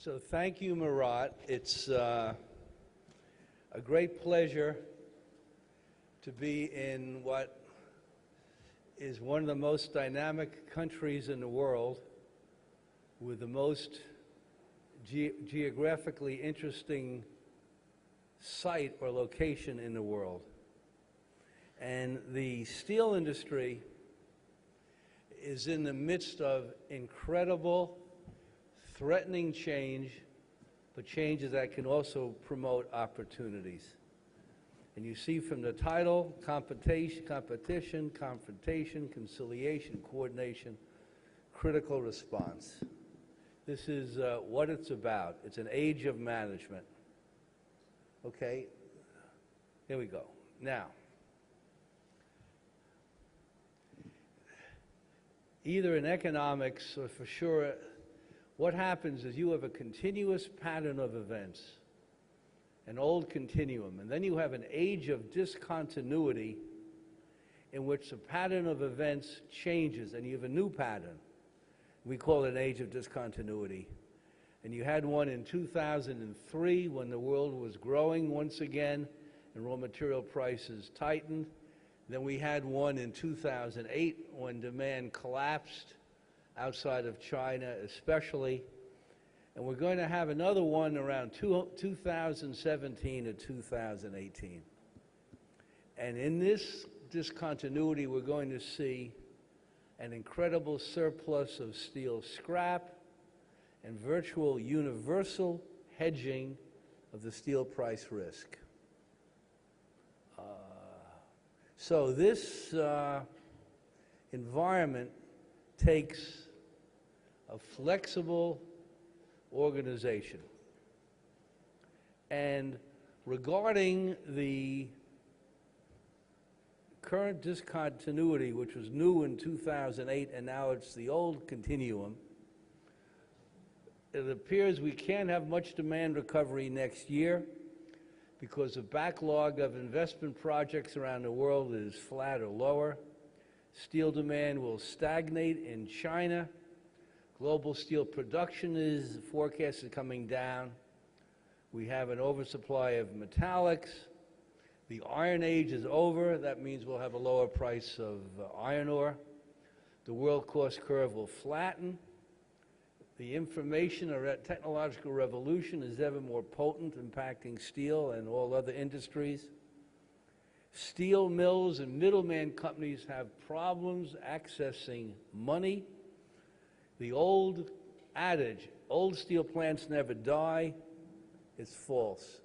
So thank you, Marat. It's a great pleasure to be in what is one of the most dynamic countries in the world with the most geographically interesting site or location in the world. And the steel industry is in the midst of incredible, threatening change, but changes that can also promote opportunities. And you see from the title, competition, confrontation, conciliation, coordination, critical response. This is what it's about. It's an age of management. Okay, here we go. Now, either in economics or for sure, what happens is you have a continuous pattern of events, an old continuum, and then you have an age of discontinuity in which the pattern of events changes and you have a new pattern. We call it an age of discontinuity. And you had one in 2003 when the world was growing once again and raw material prices tightened. Then we had one in 2008 when demand collapsed outside of China especially. And we're going to have another one around 2017 to 2018. And in this discontinuity, we're going to see an incredible surplus of steel scrap and virtual universal hedging of the steel price risk. So this environment takes a flexible organization. And regarding the current discontinuity, which was new in 2008 and now it's the old continuum, it appears we can't have much demand recovery next year because the backlog of investment projects around the world is flat or lower. Steel demand will stagnate in China. Global steel production is forecasted coming down. We have an oversupply of metallics. The iron age is over. That means we'll have a lower price of iron ore. The world cost curve will flatten. The information or technological revolution is ever more potent, impacting steel and all other industries. Steel mills and middleman companies have problems accessing money. The old adage, old steel plants never die, is false.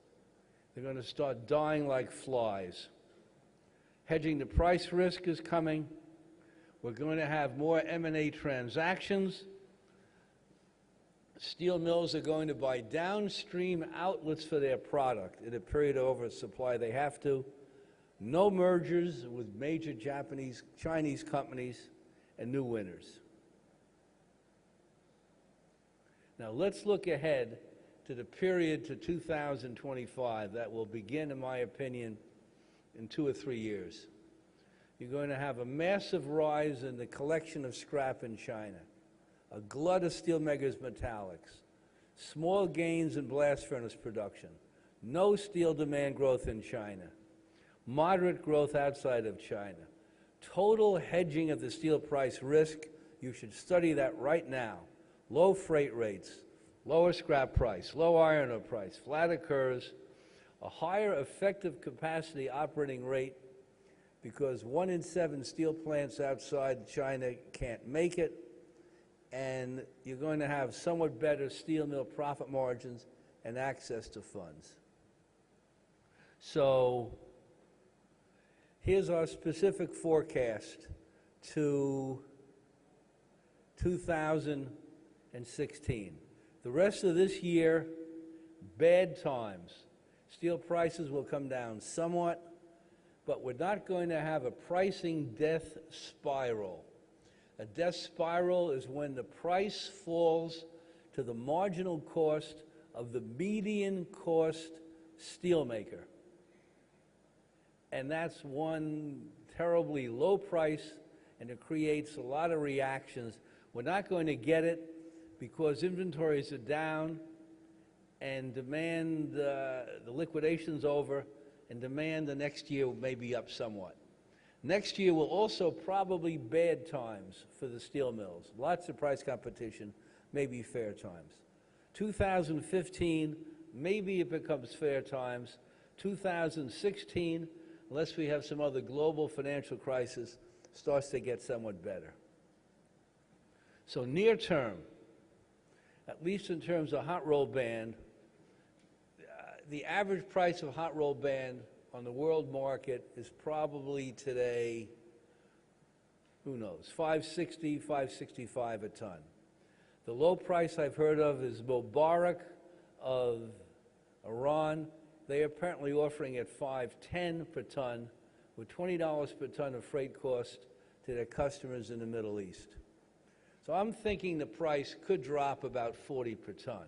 They're going to start dying like flies. Hedging the price risk is coming. We're going to have more M&A transactions. Steel mills are going to buy downstream outlets for their product. In a period of oversupply, they have to. No mergers with major Japanese, Chinese companies, and new winners. Now let's look ahead to the period to 2025 that will begin, in my opinion, in 2 or 3 years. You're going to have a massive rise in the collection of scrap in China, a glut of steelmakers' metallics, small gains in blast furnace production, no steel demand growth in China, moderate growth outside of China, total hedging of the steel price risk. You should study that right now. Low freight rates, lower scrap price, low iron ore price, flatter curves, a higher effective capacity operating rate because 1 in 7 steel plants outside China can't make it, and you're going to have somewhat better steel mill profit margins and access to funds. So here's our specific forecast to 2016. The rest of this year, bad times. Steel prices will come down somewhat, but we're not going to have a pricing death spiral. A death spiral is when the price falls to the marginal cost of the median cost steelmaker. And that's one terribly low price, and it creates a lot of reactions. We're not going to get it because inventories are down, and demand, the liquidation's over, and demand the next year may be up somewhat. Next year will also probably bad times for the steel mills. Lots of price competition, maybe fair times. 2015, maybe it becomes fair times. 2016, unless we have some other global financial crisis, starts to get somewhat better. So near term, at least in terms of hot roll band, the average price of hot roll band on the world market is probably today, who knows, $560, $565 a ton. The low price I've heard of is Mubarak of Iran. They are apparently offering at $510 per ton, with $20 per ton of freight cost to their customers in the Middle East. So I'm thinking the price could drop about 40 per ton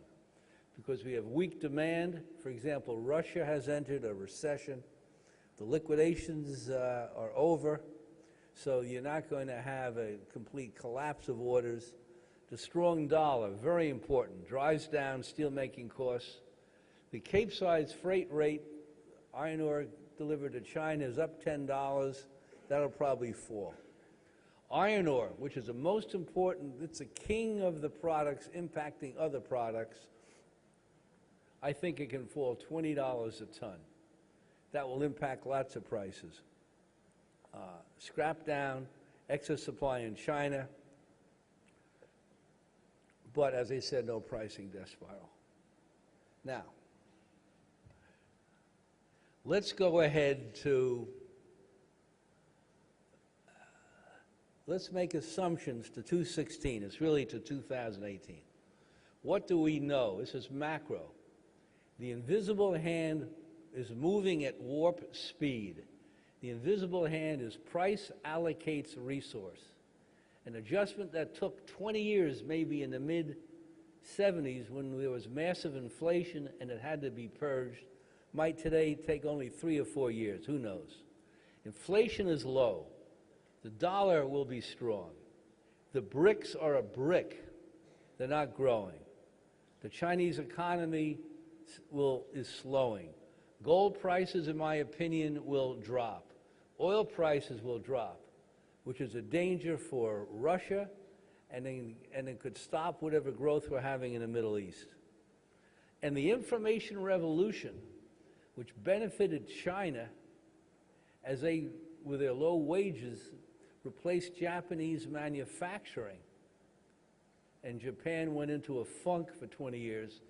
because we have weak demand. For example, Russia has entered a recession. The liquidations are over, so you're not going to have a complete collapse of orders. The strong dollar, very important, drives down steelmaking costs. The Capesize freight rate, iron ore delivered to China, is up $10. That'll probably fall. Iron ore, which is the most important, it's the king of the products impacting other products, I think it can fall $20 a ton. That will impact lots of prices. Scrap down, excess supply in China, but as I said, no pricing death spiral. Now, let's go ahead to let's make assumptions to 2016. It's really to 2018. What do we know? This is macro. The invisible hand is moving at warp speed. The invisible hand is price allocates resource. An adjustment that took 20 years, maybe in the mid-70s when there was massive inflation and it had to be purged, might today take only 3 or 4 years. Who knows? Inflation is low. The dollar will be strong. The BRICS are a brick. They're not growing. The Chinese economy is slowing. Gold prices, in my opinion, will drop. Oil prices will drop, which is a danger for Russia, and it could stop whatever growth we're having in the Middle East. And the information revolution, which benefited China as they, with their low wages, replaced Japanese manufacturing, and Japan went into a funk for 20 years.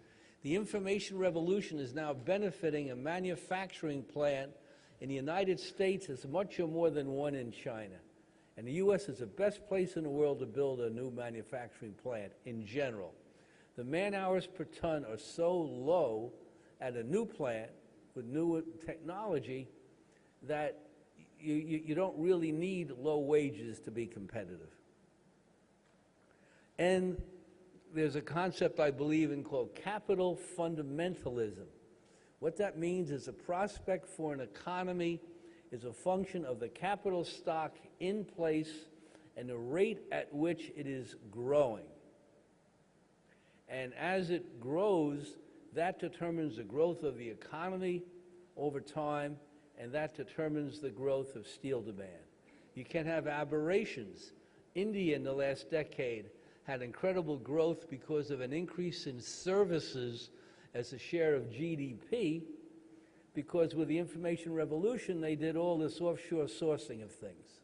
The information revolution is now benefiting a manufacturing plant in the United States as much or more than one in China. And the U.S. is the best place in the world to build a new manufacturing plant in general. The man hours per ton are so low at a new plant with new technology that you don't really need low wages to be competitive. And there's a concept I believe in called capital fundamentalism. What that means is the prospect for an economy is a function of the capital stock in place and the rate at which it is growing. And as it grows, that determines the growth of the economy over time, and that determines the growth of steel demand. You can have aberrations. India in the last decade had incredible growth because of an increase in services as a share of GDP, because with the information revolution, they did all this offshore sourcing of things.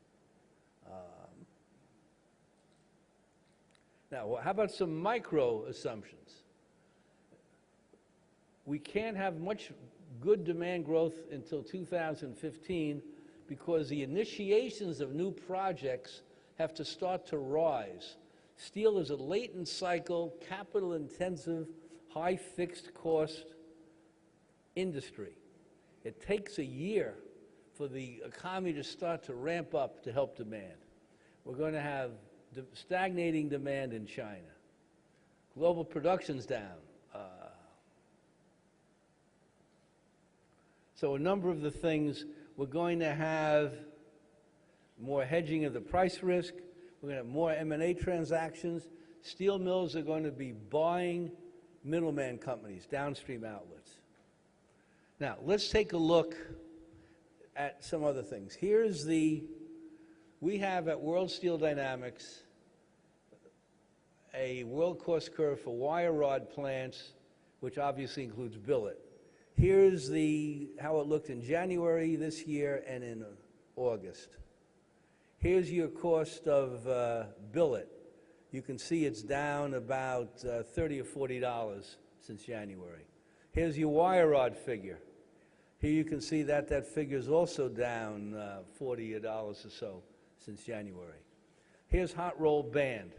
Now, how about some micro assumptions? We can't have much good demand growth until 2015 because the initiations of new projects have to start to rise. Steel is a latent cycle, capital-intensive, high fixed cost industry. It takes a year for the economy to start to ramp up to help demand. We're going to have stagnating demand in China. Global production's down. So a number of the things, we're going to have more hedging of the price risk. We're going to have more M&A transactions. Steel mills are going to be buying middleman companies, downstream outlets. Now, let's take a look at some other things. We have at World Steel Dynamics a world cost curve for wire rod plants, which obviously includes billet. Here's how it looked in January this year and in August. Here's your cost of billet. You can see it's down about $30 or $40 since January. Here's your wire rod figure. Here you can see that figure is also down $40 or so since January. Here's hot roll band.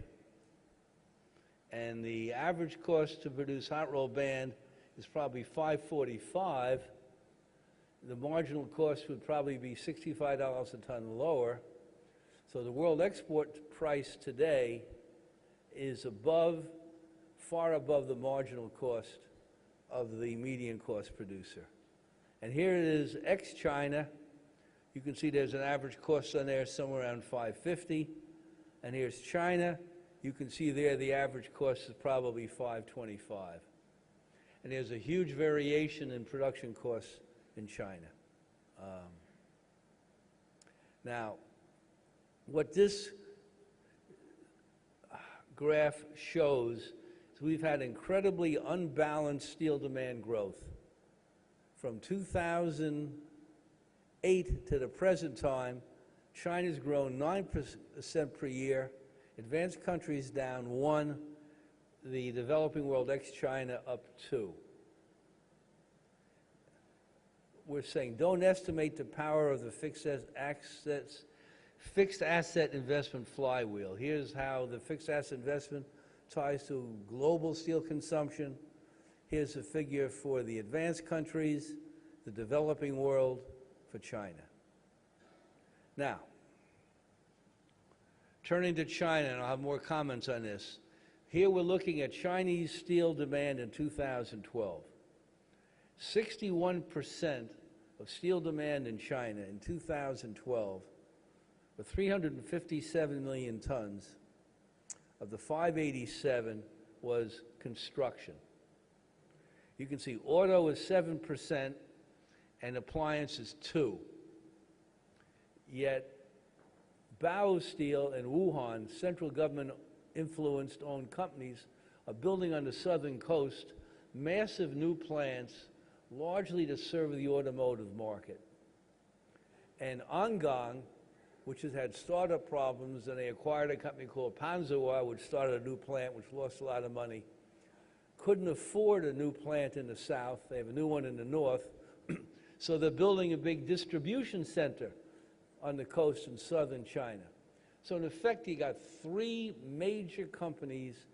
And the average cost to produce hot roll band is probably $545. The marginal cost would probably be $65 a ton lower. So the world export price today is far above the marginal cost of the median cost producer. And here it is ex-China. You can see there's an average cost on there somewhere around $550. And here's China. You can see there the average cost is probably $525. And there's a huge variation in production costs in China. Now, what this graph shows is we've had incredibly unbalanced steel demand growth. From 2008 to the present time, China's grown 9% per year, advanced countries down 1%, the developing world ex-China up 2%. We're saying don't estimate the power of the fixed asset investment flywheel. Here's how the fixed asset investment ties to global steel consumption. Here's a figure for the advanced countries, the developing world, for China. Now, turning to China, and I'll have more comments on this. Here we're looking at Chinese steel demand in 2012. 61% of steel demand in China in 2012 were 357 million tons. Of the 587 was construction. You can see auto is 7% and appliances 2%. Yet Bao Steel and Wuhan, central government-influenced owned companies, are building on the southern coast massive new plants, largely to serve the automotive market. And Angang, which has had startup problems, and they acquired a company called Panzerware, which started a new plant, which lost a lot of money, couldn't afford a new plant in the south. They have a new one in the north. So they're building a big distribution center on the coast in southern China. So in effect, you got 3 major companies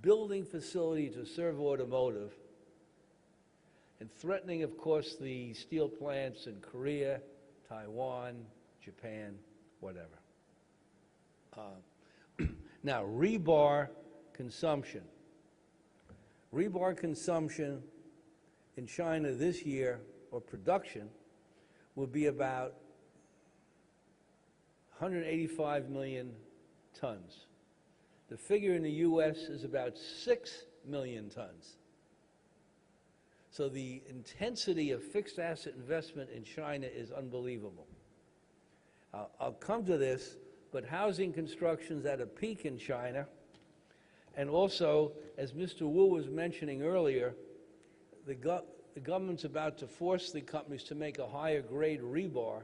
building facilities to serve automotive and threatening, of course, the steel plants in Korea, Taiwan, Japan, whatever. Now, rebar consumption. Rebar consumption in China this year, or production, will be about 185 million tons. The figure in the U.S. is about 6 million tons. So the intensity of fixed asset investment in China is unbelievable. I'll come to this, but housing construction's at a peak in China. And also, as Mr. Wu was mentioning earlier, the government's about to force the companies to make a higher grade rebar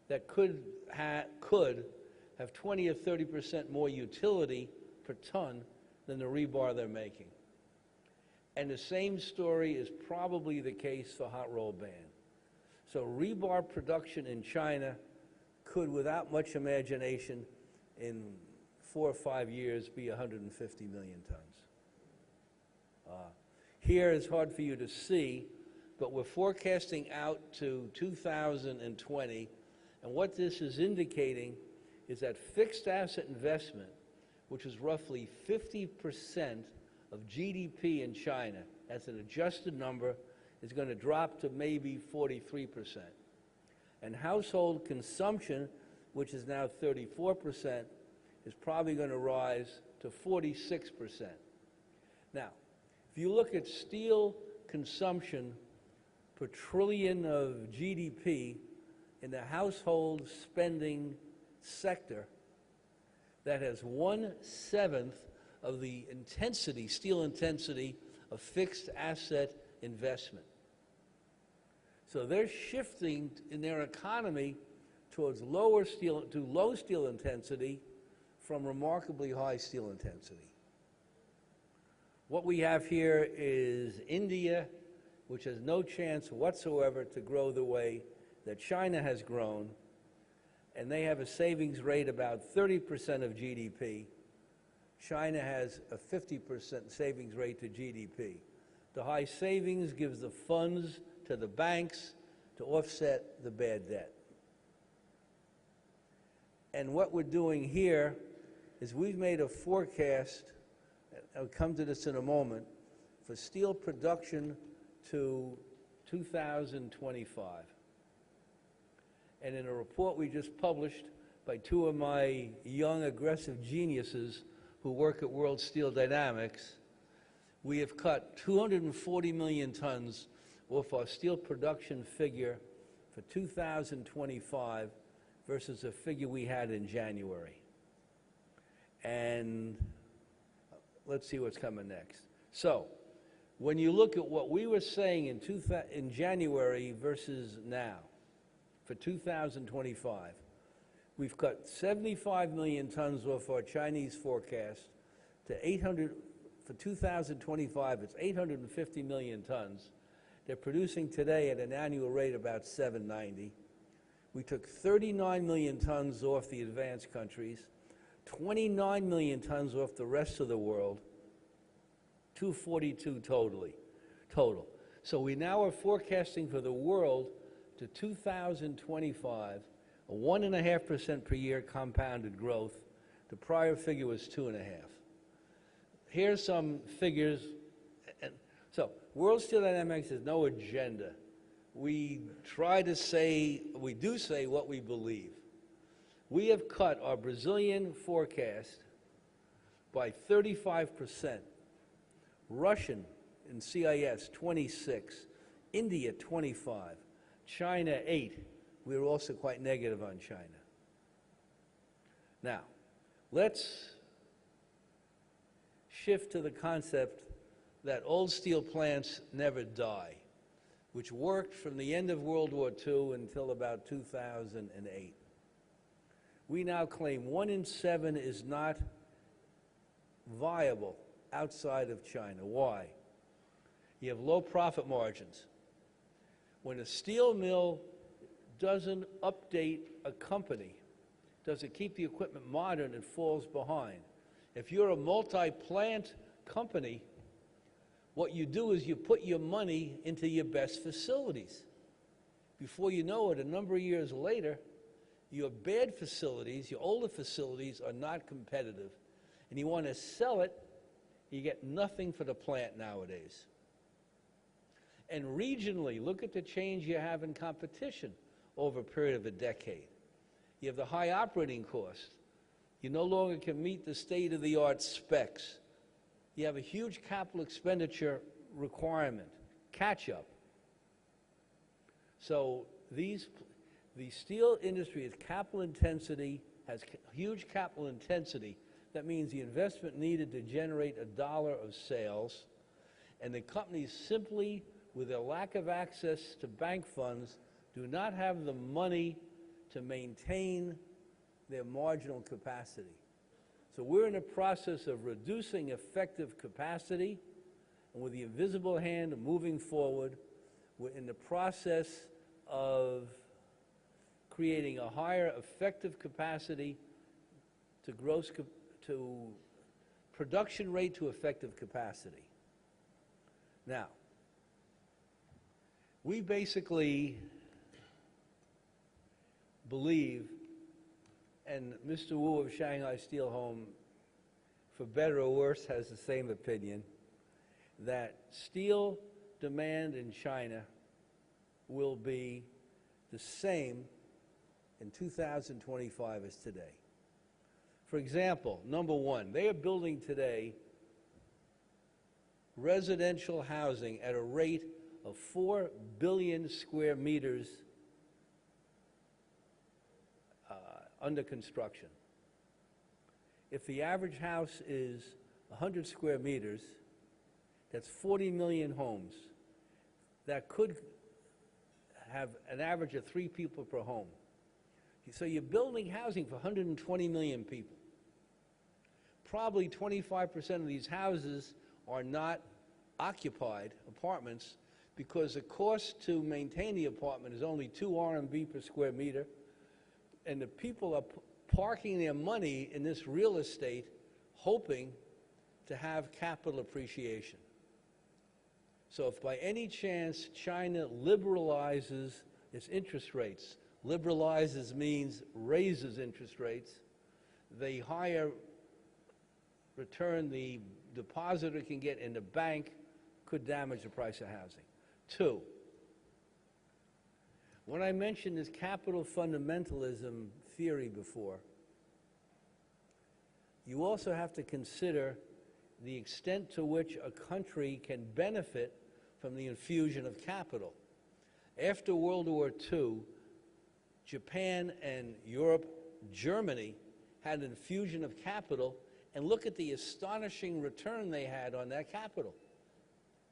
that could have 20 or 30% more utility per ton than the rebar they're making. And the same story is probably the case for hot roll band. So rebar production in China could, without much imagination, in 4 or 5 years be 150 million tons. Here it's hard for you to see, but we're forecasting out to 2020, and what this is indicating is that fixed asset investment, which is roughly 50% of GDP in China, that's an adjusted number, is going to drop to maybe 43%. And household consumption, which is now 34%, is probably going to rise to 46%. Now, If you look at steel consumption per trillion of GDP in the household spending sector, that has 1/7 of the intensity, steel intensity, of fixed asset investment. So they're shifting in their economy towards low steel intensity from remarkably high steel intensity. What we have here is India, which has no chance whatsoever to grow the way that China has grown, and they have a savings rate about 30% of GDP. China has a 50% savings rate to GDP. The high savings gives the funds to the banks to offset the bad debt. And what we're doing here is we've made a forecast, I'll come to this in a moment, for steel production to 2025. And in a report we just published by two of my young, aggressive geniuses who work at World Steel Dynamics, we have cut 240 million tons off our steel production figure for 2025 versus a figure we had in January. And let's see what's coming next. So, when you look at what we were saying in January versus now, for 2025, we've cut 75 million tons off our Chinese forecast to 800, for 2025, it's 850 million tons. They're producing today at an annual rate about 790. We took 39 million tons off the advanced countries, 29 million tons off the rest of the world, 242 total. So we now are forecasting for the world to 2025, a 1.5% per year compounded growth. The prior figure was 2.5. Here's some figures. So World Steel Dynamics has no agenda. We do say what we believe. We have cut our Brazilian forecast by 35%, Russian in CIS 26, India 25, China 8. We were also quite negative on China. Now, let's shift to the concept that old steel plants never die, which worked from the end of World War II until about 2008. We now claim 1 in 7 is not viable outside of China. Why? You have low profit margins. When a steel mill doesn't update a company, doesn't keep the equipment modern, it falls behind. If you're a multi-plant company, what you do is you put your money into your best facilities. Before you know it, a number of years later, your bad facilities, your older facilities, are not competitive, and you want to sell it, you get nothing for the plant nowadays. And regionally, look at the change you have in competition over a period of a decade. You have the high operating costs. You no longer can meet the state-of-the-art specs. You have a huge capital expenditure requirement, catch-up. So the steel industry is capital intensity, has huge capital intensity. That means the investment needed to generate $1 of sales, and the companies simply, with their lack of access to bank funds, do not have the money to maintain their marginal capacity. So we're in a process of reducing effective capacity, and with the invisible hand moving forward, we're in the process of creating a higher effective capacity to production rate to effective capacity. Now, we basically believe, and Mr. Wu of Shanghai Steel Home, for better or worse, has the same opinion, that steel demand in China will be the same in 2025 as today. For example, number one, they are building today residential housing at a rate of 4 billion square meters under construction. If the average house is 100 square meters, that's 40 million homes. That could have an average of 3 people per home. So you're building housing for 120 million people. Probably 25% of these houses are not occupied apartments because the cost to maintain the apartment is only 2 RMB per square meter, and the people are parking their money in this real estate hoping to have capital appreciation. So if by any chance China liberalizes its interest rates, liberalizes means raises interest rates, the higher return the depositor can get in the bank could damage the price of housing. 2, when I mentioned this capital fundamentalism theory before, you also have to consider the extent to which a country can benefit from the infusion of capital. After World War II, Japan and Europe, Germany, had an infusion of capital, and look at the astonishing return they had on that capital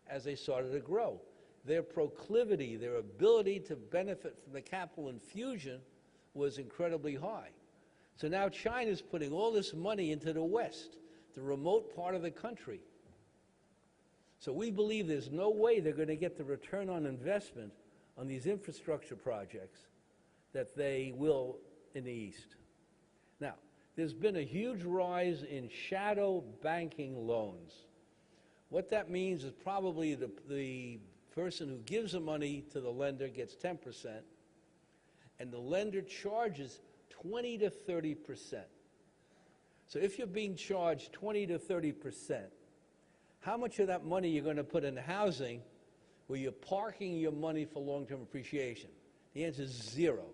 as they started to grow. Their proclivity, their ability to benefit from the capital infusion was incredibly high. So now China's putting all this money into the West, the remote part of the country. So we believe there's no way they're going to get the return on investment on these infrastructure projects that they will in the East. Now, there's been a huge rise in shadow banking loans. What that means is probably the person who gives the money to the lender gets 10%, and the lender charges 20 to 30%. So if you're being charged 20 to 30%, how much of that money you're going to put in housing where you're parking your money for long-term appreciation? The answer is 0.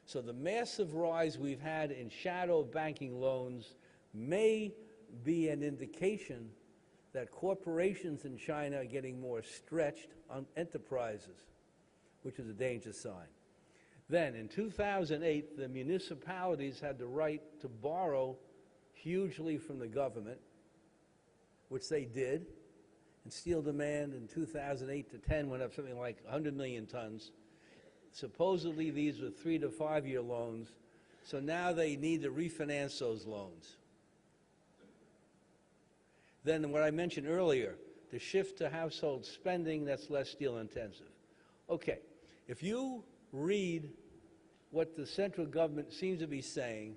So the massive rise we've had in shadow banking loans may be an indication that corporations in China are getting more stretched on enterprises, which is a dangerous sign. Then, in 2008, the municipalities had the right to borrow hugely from the government, which they did, and steel demand in 2008 to 10 went up something like 100 million tons. Supposedly, these were 3 to 5 year loans, so now they need to refinance those loans. Then what I mentioned earlier, the shift to household spending, that's less steel intensive. Okay, if you read what the central government seems to be saying,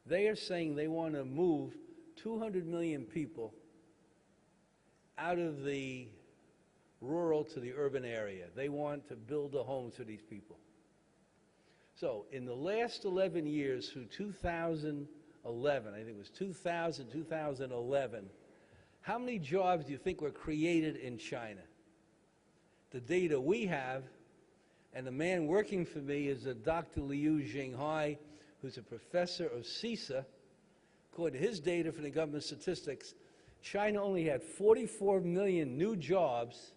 they are saying they want to move 200 million people out of the rural to the urban area. They want to build a home for these people. So in the last 11 years, through 2011, I think it was 2011, how many jobs do you think were created in China? The data we have, and the man working for me is a Dr. Liu Jinghai, who's a professor of CISA. According to his data from the government statistics, China only had 44 million new jobs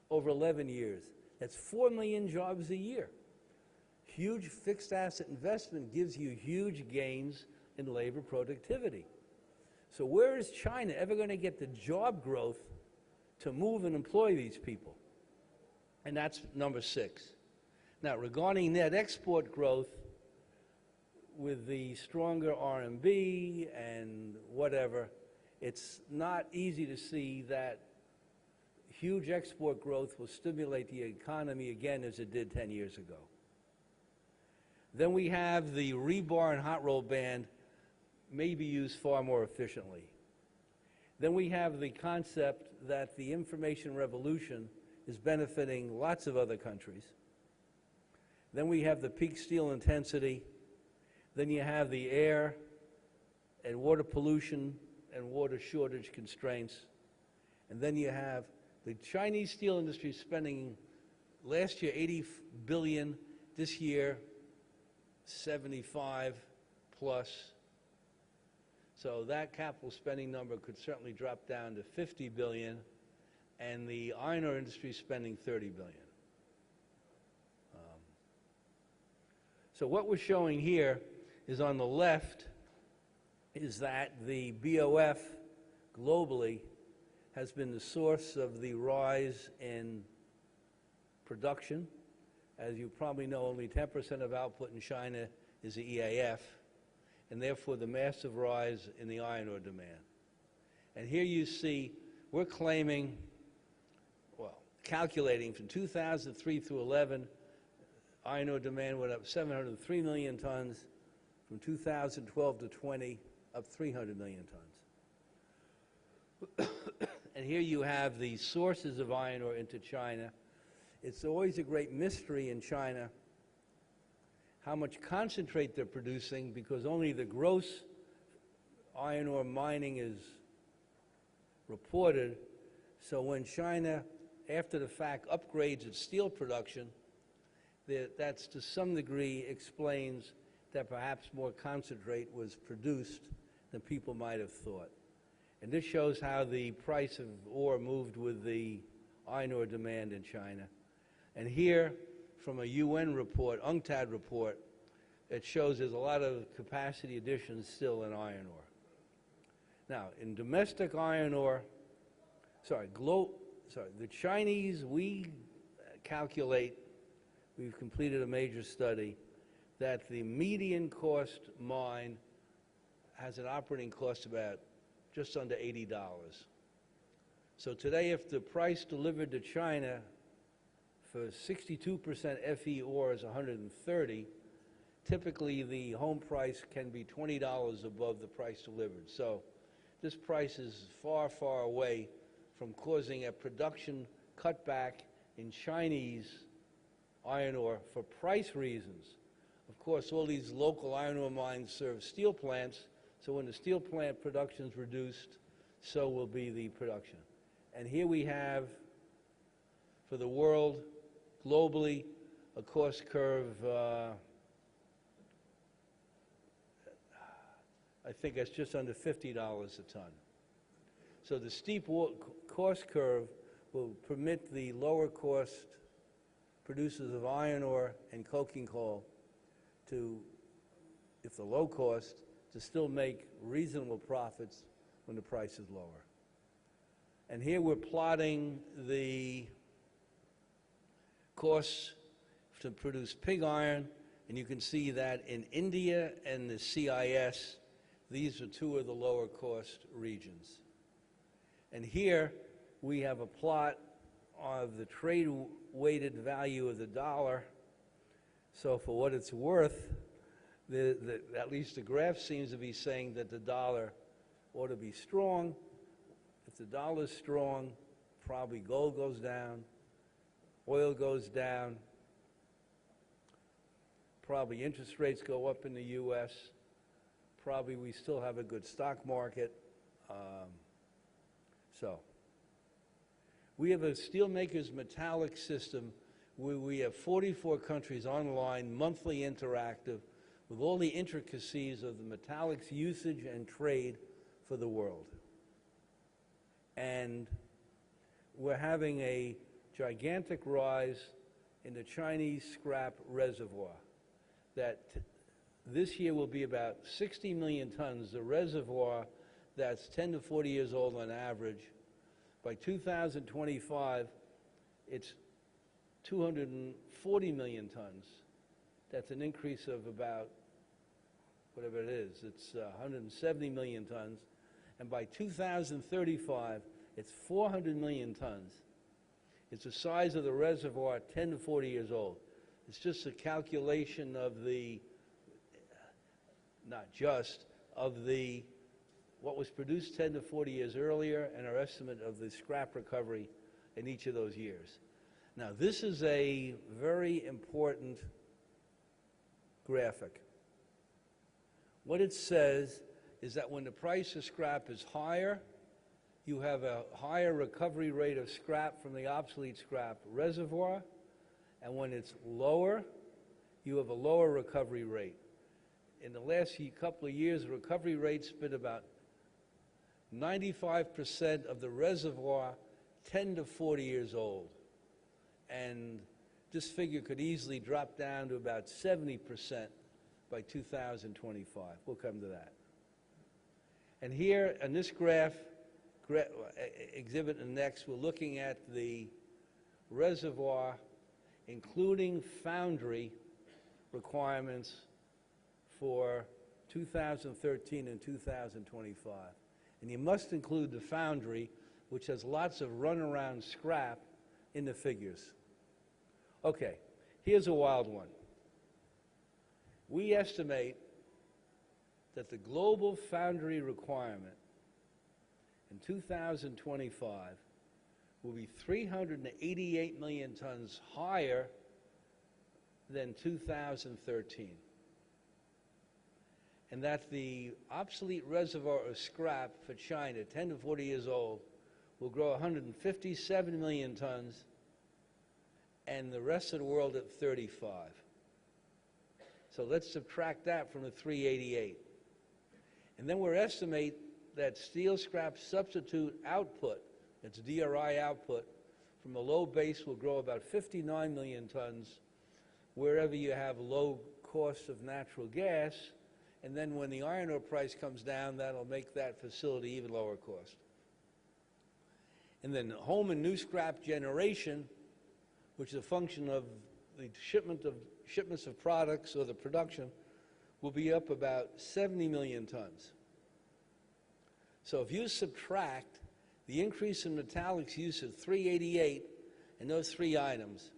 over 11 years. That's 4 million jobs a year. Huge fixed asset investment gives you huge gains in labor productivity. So where is China ever going to get the job growth to move and employ these people? And that's number 6. Now, regarding net export growth, with the stronger RMB and whatever, it's not easy to see that huge export growth will stimulate the economy again as it did 10 years ago. Then we have the rebar and hot roll band may be used far more efficiently. Then we have the concept that the information revolution is benefiting lots of other countries. Then we have the peak steel intensity. Then you have the air and water pollution and water shortage constraints. And then you have the Chinese steel industry spending last year 80 billion, this year 75 plus. So that capital spending number could certainly drop down to 50 billion, and the iron ore industry is spending 30 billion. So what we're showing here is on the left is that the BOF globally has been the source of the rise in production. As you probably know, only 10% of output in China is the EAF, and therefore the massive rise in the iron ore demand. And here you see, we're claiming, well, calculating from 2003 through 11, iron ore demand went up 703 million tons. From 2012 to 20, up 300 million tons. And here you have the sources of iron ore into China. It's always a great mystery in China how much concentrate they're producing, because only the gross iron ore mining is reported. So when China, after the fact, upgrades its steel production, that's to some degree explains that perhaps more concentrate was produced than people might have thought. And this shows how the price of ore moved with the iron ore demand in China. And here, from a UN report, UNCTAD report, it shows there's a lot of capacity additions still in iron ore. Now, in domestic iron ore, the Chinese, we calculate, we've completed a major study, that the median cost mine has an operating cost about just under $80. So today, if the price delivered to China for 62% Fe ore is 130, typically the home price can be $20 above the price delivered. So this price is far, far away from causing a production cutback in Chinese iron ore for price reasons. Of course, all these local iron ore mines serve steel plants, so when the steel plant production is reduced, so will be the production. And here we have, for the world, globally, a cost curve, I think that's just under $50 a ton. So the steep cost curve will permit the lower cost producers of iron ore and coking coal to, if the low cost, to still make reasonable profits when the price is lower. And here we're plotting the costs to produce pig iron, and you can see that in India and the CIS, these are two of the lower cost regions. And here we have a plot of the trade-weighted value of the dollar. So for what it's worth, at least the graph seems to be saying that the dollar ought to be strong. If the dollar is strong, probably gold goes down, oil goes down, probably interest rates go up in the U.S., probably we still have a good stock market. So we have a steelmakers metallic system where we have 44 countries online, monthly interactive, with all the intricacies of the metallics usage and trade for the world. And we're having a gigantic rise in the Chinese scrap reservoir that this year will be about 60 million tons, a reservoir that's 10 to 40 years old on average. By 2025, it's 240 million tons. That's an increase of about, whatever it is, it's 170 million tons. And by 2035, it's 400 million tons. It's the size of the reservoir, 10 to 40 years old. It's just a calculation of the, not just, of the, what was produced 10 to 40 years earlier, and our estimate of the scrap recovery in each of those years. Now, this is a very important graphic. What it says is that when the price of scrap is higher, you have a higher recovery rate of scrap from the obsolete scrap reservoir, and when it's lower, you have a lower recovery rate. in the last couple of years, the recovery rate's been about 95% of the reservoir 10 to 40 years old. And this figure could easily drop down to about 70% by 2025. We'll come to that. And here in this graph, exhibit next, we're looking at the reservoir, including foundry requirements for 2013 and 2025. And you must include the foundry, which has lots of runaround scrap in the figures. Okay, here's a wild one. We estimate that the global foundry requirement in 2025 will be 388 million tons higher than 2013. And that the obsolete reservoir of scrap for China, 10 to 40 years old, will grow 157 million tons, and the rest of the world at 35. So let's subtract that from the 388. And then we're estimate that steel scrap substitute output, that's DRI output, from a low base will grow about 59 million tons wherever you have low cost of natural gas. And then when the iron ore price comes down, that'll make that facility even lower cost. And then home and new scrap generation, which is a function of the shipments of products or the production, will be up about 70 million tons. So if you subtract the increase in metallics use of 388 and those three items,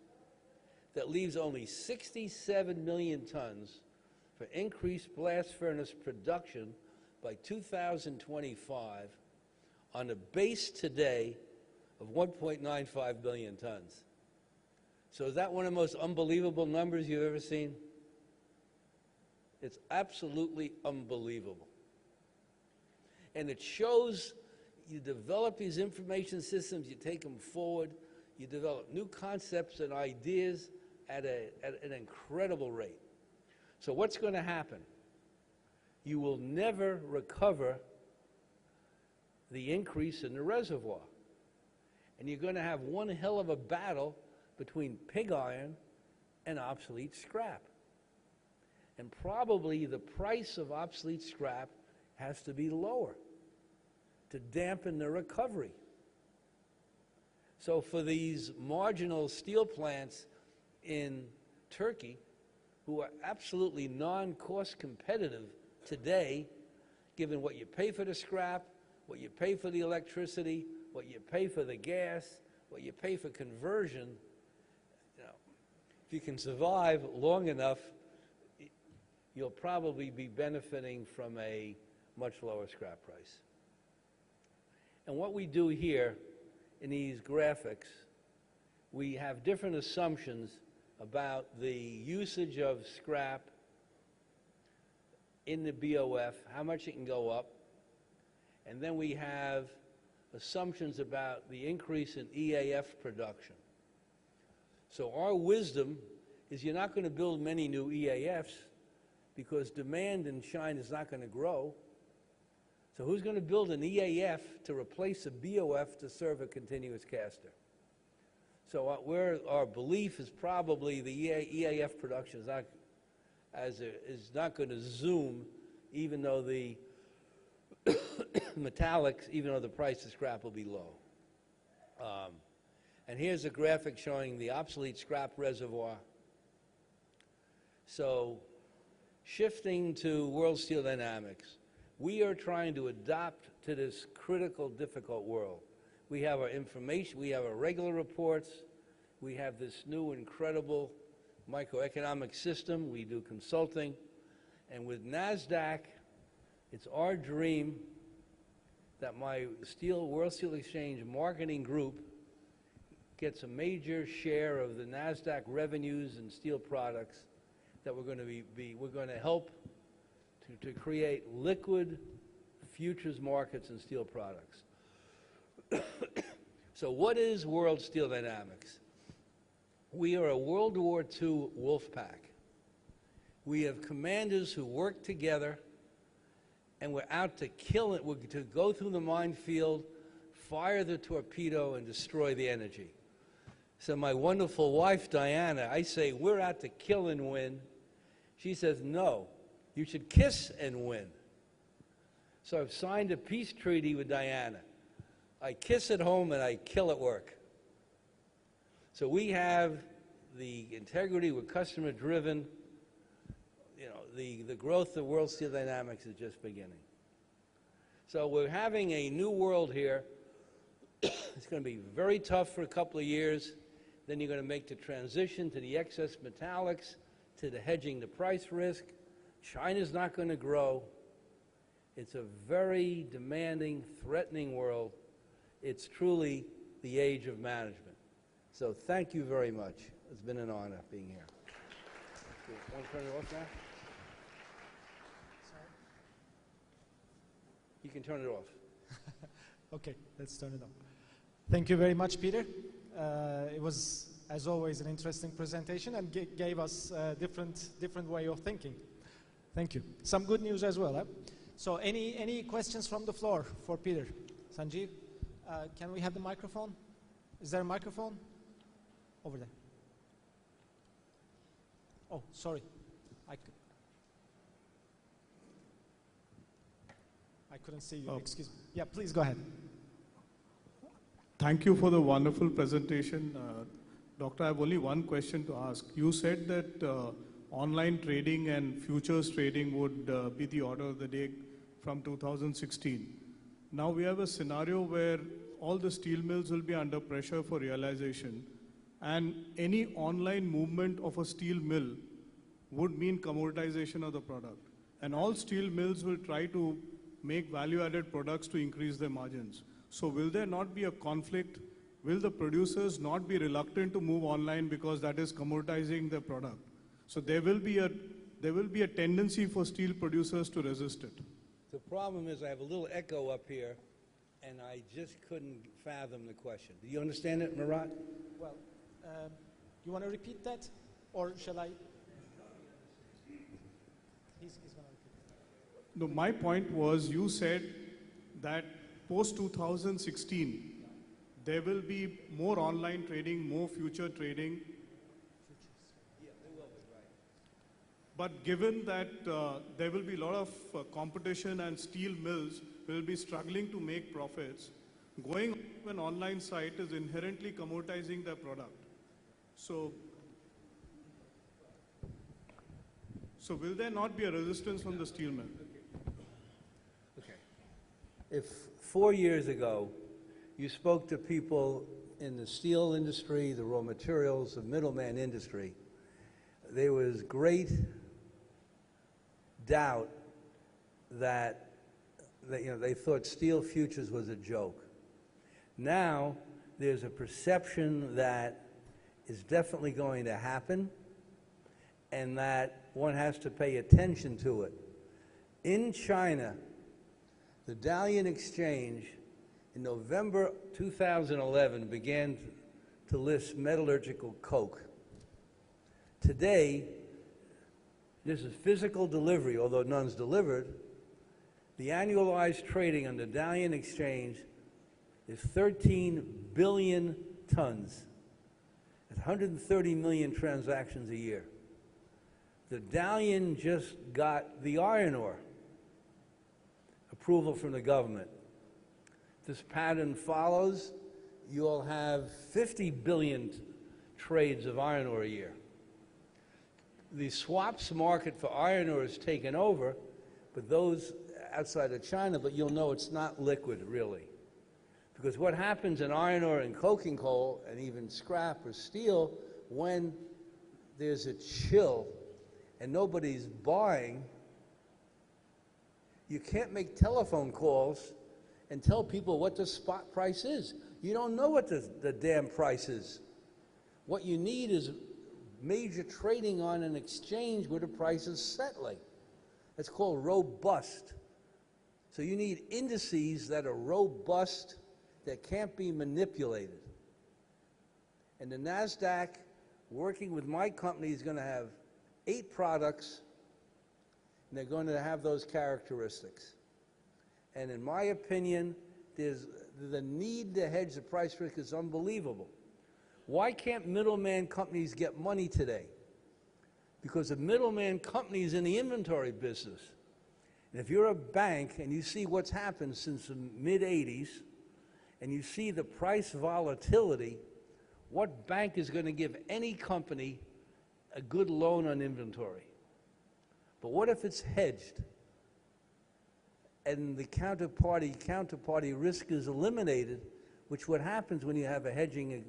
that leaves only 67 million tons for increased blast furnace production by 2025 on a base today of 1.95 billion tons. So is that one of the most unbelievable numbers you've ever seen? It's absolutely unbelievable. And it shows you develop these information systems, you take them forward, you develop new concepts and ideas at an incredible rate. So what's going to happen? You will never recover the increase in the reservoir. And you're going to have one hell of a battle between pig iron and obsolete scrap. And probably the price of obsolete scrap has to be lower to dampen the recovery. So for these marginal steel plants in Turkey, who are absolutely non-cost competitive today, given what you pay for the scrap, what you pay for the electricity, what you pay for the gas, what you pay for conversion, you know, if you can survive long enough, you'll probably be benefiting from a much lower scrap price. And what we do here in these graphics, we have different assumptions about the usage of scrap in the BOF, how much it can go up, and then we have assumptions about the increase in EAF production. So our wisdom is you're not going to build many new EAFs because demand in China is not going to grow. So who's going to build an EAF to replace a BOF to serve a continuous caster? So our belief is probably the EAF production is not going to zoom, even though the metallics, even though the price of scrap will be low. And here's a graphic showing the obsolete scrap reservoir. So shifting to world steel dynamics, we are trying to adapt to this critical, difficult world. We have our information, we have our regular reports, we have this new incredible microeconomic system, we do consulting, and with NASDAQ, it's our dream that my World Steel Exchange marketing group gets a major share of the NASDAQ revenues and steel products that we're going to help to create liquid futures markets in steel products. So what is World Steel Dynamics? We are a World War II wolf pack. We have commanders who work together, and we're out to kill it, to go through the minefield, fire the torpedo, and destroy the energy. So my wonderful wife, Diana, I say, we're out to kill and win. She says, no, you should kiss and win. So I've signed a peace treaty with Diana. I kiss at home and I kill at work. So we have the integrity, we're customer driven. You know, the growth of World Steel Dynamics is just beginning. So we're having a new world here. It's going to be very tough for a couple of years. Then you're going to make the transition to the excess metallics, to the hedging the price risk. China's not going to grow. It's a very demanding, threatening world. It's truly the age of management. So thank you very much. It's been an honor being here. Want to turn it off now? Sorry? You can turn it off. Okay, let's turn it on. Thank you very much, Peter. It was, as always, an interesting presentation and gave us a different way of thinking. Thank you. Some good news as well. Huh? So any questions from the floor for Peter? Sanjeev, can we have the microphone? Is there a microphone? Over there. Oh, sorry. I couldn't see you. Excuse me. Yeah, please go ahead. Thank you for the wonderful presentation. Doctor, I have only one question to ask. You said that online trading and futures trading would be the order of the day from 2016. Now we have a scenario where all the steel mills will be under pressure for realization, and any online movement of a steel mill would mean commoditization of the product. And all steel mills will try to make value-added products to increase their margins. So will there not be a conflict? Will the producers not be reluctant to move online because that is commoditizing their product? So there will be a tendency for steel producers to resist it. The problem is I have a little echo up here, and I just couldn't fathom the question. Do you understand it, Murat? Well, you want to repeat that, or shall I? He's going to repeat it. No, my point was you said that post-2016, there will be more online trading, more future trading. Yeah, there will be, right. But given that there will be a lot of competition and steel mills will be struggling to make profits, going to an online site is inherently commoditizing their product. So will there not be a resistance from the steel mill? Okay. If 4 years ago you spoke to people in the steel industry, the raw materials, the middleman industry, there was great doubt that they thought steel futures was a joke. Now there's a perception that is definitely going to happen and that one has to pay attention to it. In China, the Dalian Exchange in November 2011 began to list metallurgical coke. Today, this is physical delivery, although none's delivered. The annualized trading on the Dalian Exchange is 13 billion tons. That's 130 million transactions a year. The Dalian just got the iron ore approval from the government. This pattern follows, you'll have 50 billion trades of iron ore a year. The swaps market for iron ore is taken over, but those outside of China, but you'll know it's not liquid, really. Because what happens in iron ore and coking coal, and even scrap or steel, when there's a chill and nobody's buying, you can't make telephone calls and tell people what the spot price is. You don't know what the damn price is. What you need is major trading on an exchange where the price is settling. It's called robust. So you need indices that are robust, that can't be manipulated. And the NASDAQ, working with my company, is going to have 8 products and they're going to have those characteristics. And in my opinion, the need to hedge the price risk is unbelievable. Why can't middleman companies get money today? Because the middleman company is in the inventory business. And if you're a bank and you see what's happened since the mid-'80s, and you see the price volatility, what bank is going to give any company a good loan on inventory? But what if it's hedged and the counterparty risk is eliminated, which what happens when you have a hedging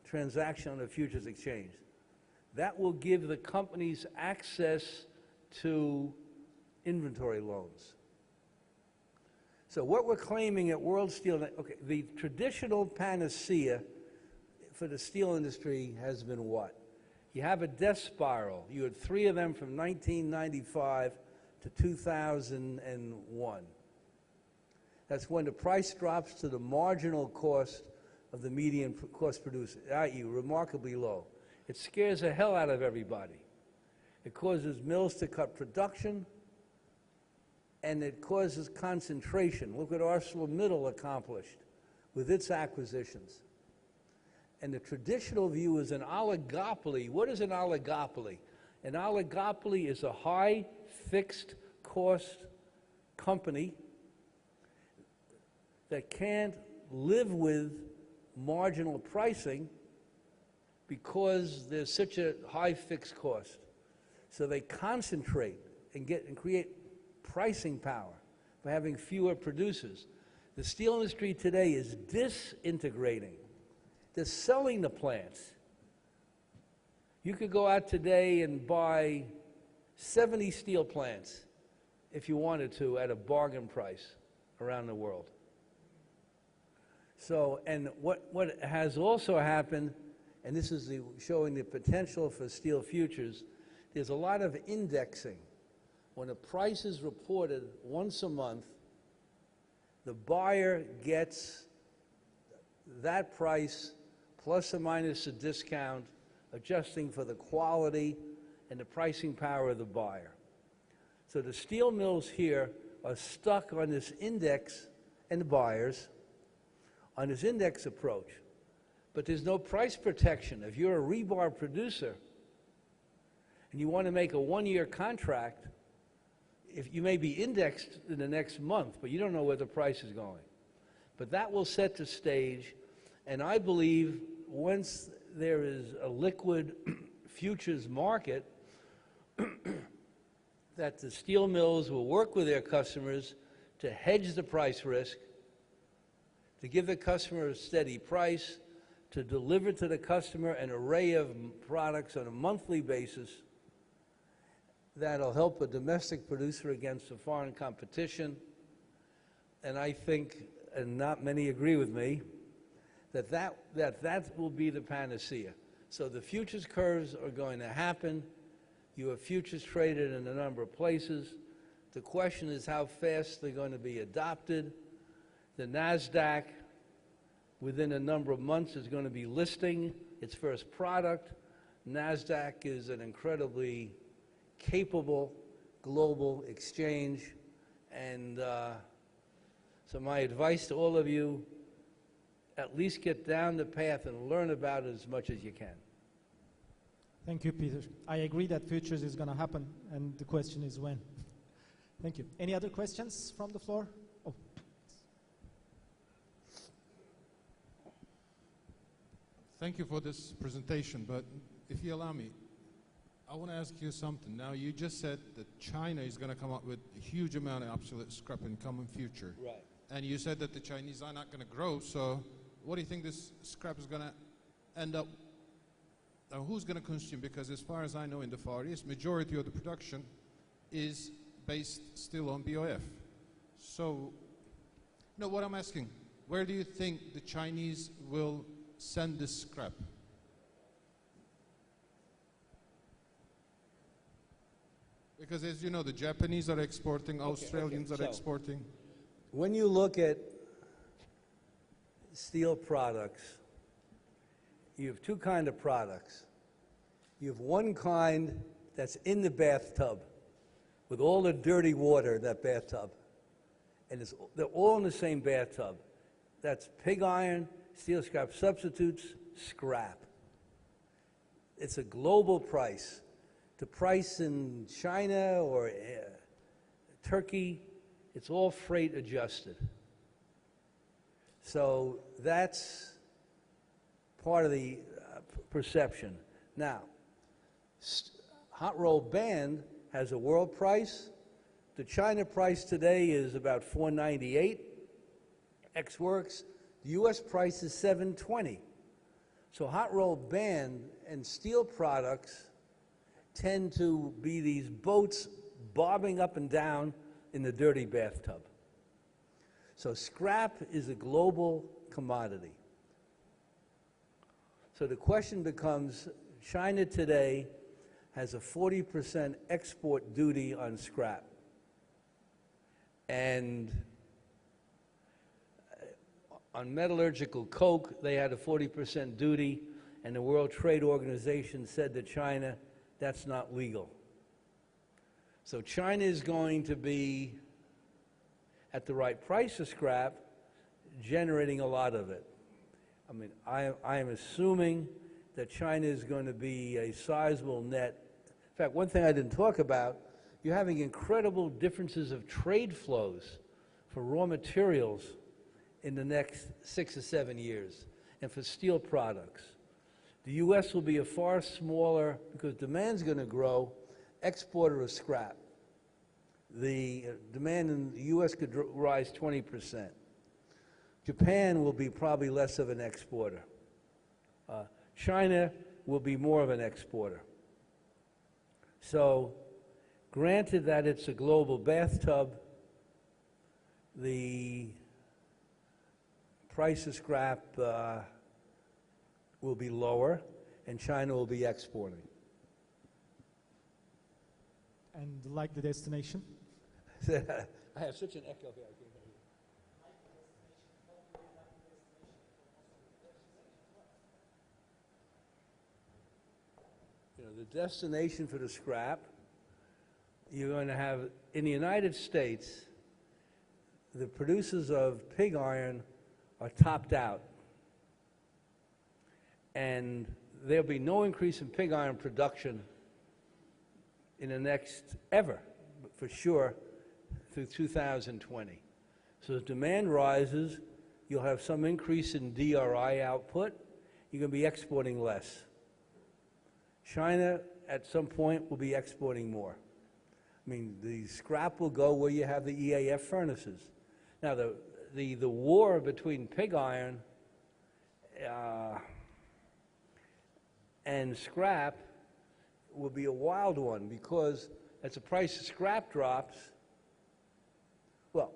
transaction on a futures exchange? That will give the companies access to inventory loans. So what we're claiming at World Steel, okay, the traditional panacea for the steel industry has been what? You have a death spiral. You had 3 of them from 1995 to 2001. That's when the price drops to the marginal cost of the median cost producer, i.e. remarkably low. It scares the hell out of everybody. It causes mills to cut production, and it causes concentration. Look what ArcelorMittal accomplished with its acquisitions. And the traditional view is an oligopoly. What is an oligopoly? An oligopoly is a high fixed cost company that can't live with marginal pricing because there's such a high fixed cost. So they concentrate and create pricing power by having fewer producers. The steel industry today is disintegrating. They're selling the plants. You could go out today and buy 70 steel plants if you wanted to at a bargain price around the world. So, and what has also happened, and this is showing the potential for steel futures, there's a lot of indexing. When a price is reported once a month, the buyer gets that price plus or minus a discount, adjusting for the quality and the pricing power of the buyer. So the steel mills here are stuck on this index, and the buyers, on this index approach. But there's no price protection. If you're a rebar producer and you want to make a 1-year contract, if you may be indexed in the next month, but you don't know where the price is going. But that will set the stage, and I believe once there is a liquid futures market, that the steel mills will work with their customers to hedge the price risk, to give the customer a steady price, to deliver to the customer an array of products on a monthly basis that'll help a domestic producer against a foreign competition. And I think, and not many agree with me, that will be the panacea. So the futures curves are going to happen. You have futures traded in a number of places. The question is how fast they're going to be adopted. The NASDAQ, within a number of months, is going to be listing its first product. NASDAQ is an incredibly capable global exchange. And so my advice to all of you, at least get down the path and learn about it as much as you can. Thank you, Peter. I agree that futures is going to happen, and the question is when. Thank you. Any other questions from the floor? Oh. Thank you for this presentation, but if you allow me, I want to ask you something. Now, you just said that China is going to come up with a huge amount of obsolete scrap in common future. Right. And you said that the Chinese are not going to grow, so what do you think this scrap is going to end up, who's going to consume? Because as far as I know in the Far East, majority of the production is based still on BOF. So, no, what I'm asking, where do you think the Chinese will send this scrap? Because as you know, the Japanese are exporting, Australians are exporting. When you look at steel products, you have two kinds of products. You have one kind that's in the bathtub, with all the dirty water in that bathtub. And they're all in the same bathtub. That's pig iron, steel scrap substitutes, scrap. It's a global price. The price in China or Turkey, it's all freight adjusted. So that's part of the perception. Now, hot roll band has a world price. The China price today is about $498 ex-works. The U.S. price is $720. So hot roll band and steel products tend to be these boats bobbing up and down in the dirty bathtub. So scrap is a global commodity. So the question becomes, China today has a 40% export duty on scrap. And on metallurgical coke, they had a 40% duty, and the World Trade Organization said to China, that's not legal. So China is going to be, at the right price of scrap, generating a lot of it. I mean, I am assuming that China is going to be a sizable net. In fact, one thing I didn't talk about, you're having incredible differences of trade flows for raw materials in the next 6 or 7 years, and for steel products. The U.S. will be a far smaller, because demand's going to grow, exporter of scrap. The demand in the U.S. could rise 20%. Japan will be probably less of an exporter. China will be more of an exporter. So, granted that it's a global bathtub, the price of scrap will be lower, and China will be exporting. And like the destination? I have such an echo here. I can't hear you. You know, the destination for the scrap, you're going to have, in the United States, the producers of pig iron are topped out. And there'll be no increase in pig iron production in the next, ever, for sure, through 2020. So as demand rises, you'll have some increase in DRI output. You're going to be exporting less. China, at some point, will be exporting more. I mean, the scrap will go where you have the EAF furnaces. Now, the war between pig iron and scrap will be a wild one, because as the price of scrap drops, well,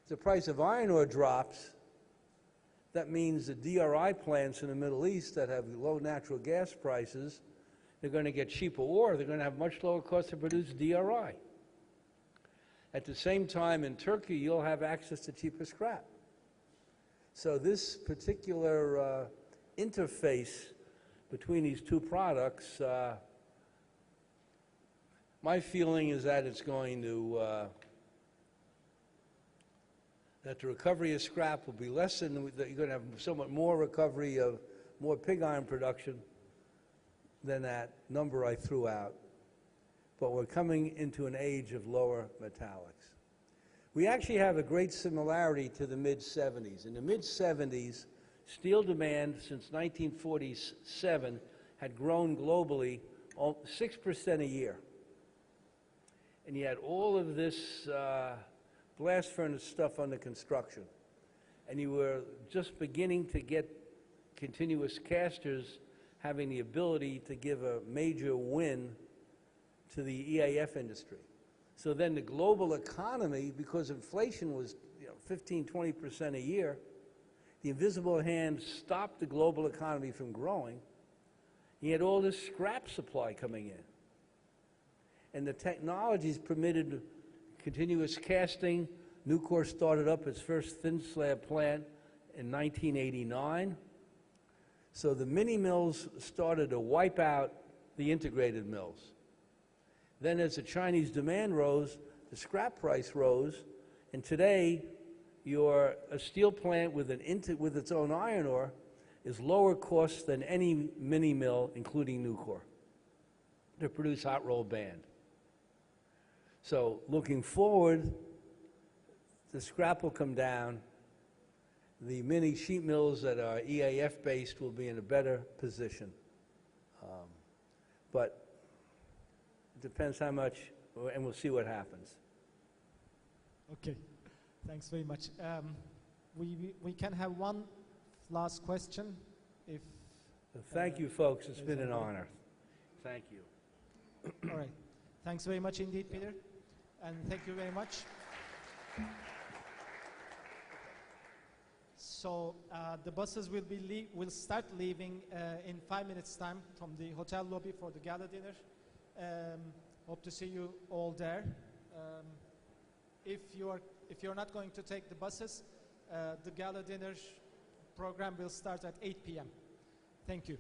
as the price of iron ore drops, that means the DRI plants in the Middle East that have low natural gas prices, they're going to get cheaper ore. They're going to have much lower cost to produce DRI. At the same time, in Turkey, you'll have access to cheaper scrap. So this particular interface between these two products, my feeling is that it's going to, that the recovery of scrap will be less than, that you're going to have somewhat more recovery of more pig iron production than that number I threw out. But we're coming into an age of lower metallics. We actually have a great similarity to the mid-'70s. In the mid-'70s, steel demand since 1947 had grown globally 6% a year. And you had all of this blast furnace stuff under construction. And you were just beginning to get continuous casters having the ability to give a major win to the EAF industry. So then the global economy, because inflation was 15, 20% a year, the invisible hand stopped the global economy from growing. You had all this scrap supply coming in. And the technologies permitted continuous casting. Nucor started up its first thin slab plant in 1989. So the mini mills started to wipe out the integrated mills. Then as the Chinese demand rose, the scrap price rose, and today a steel plant with its own iron ore is lower cost than any mini mill, including Nucor, to produce hot rolled band. So looking forward, the scrap will come down. The mini sheet mills that are EAF based will be in a better position. But it depends how much, and we'll see what happens. Okay, thanks very much. We can have one last question, if. Thank you, folks. It's been an honor. Thank you. All right. Thanks very much indeed, Peter. And thank you very much. So the buses will start leaving in 5 minutes' time from the hotel lobby for the gala dinner. Hope to see you all there. If you're not going to take the buses, the gala dinner program will start at 8 p.m. Thank you.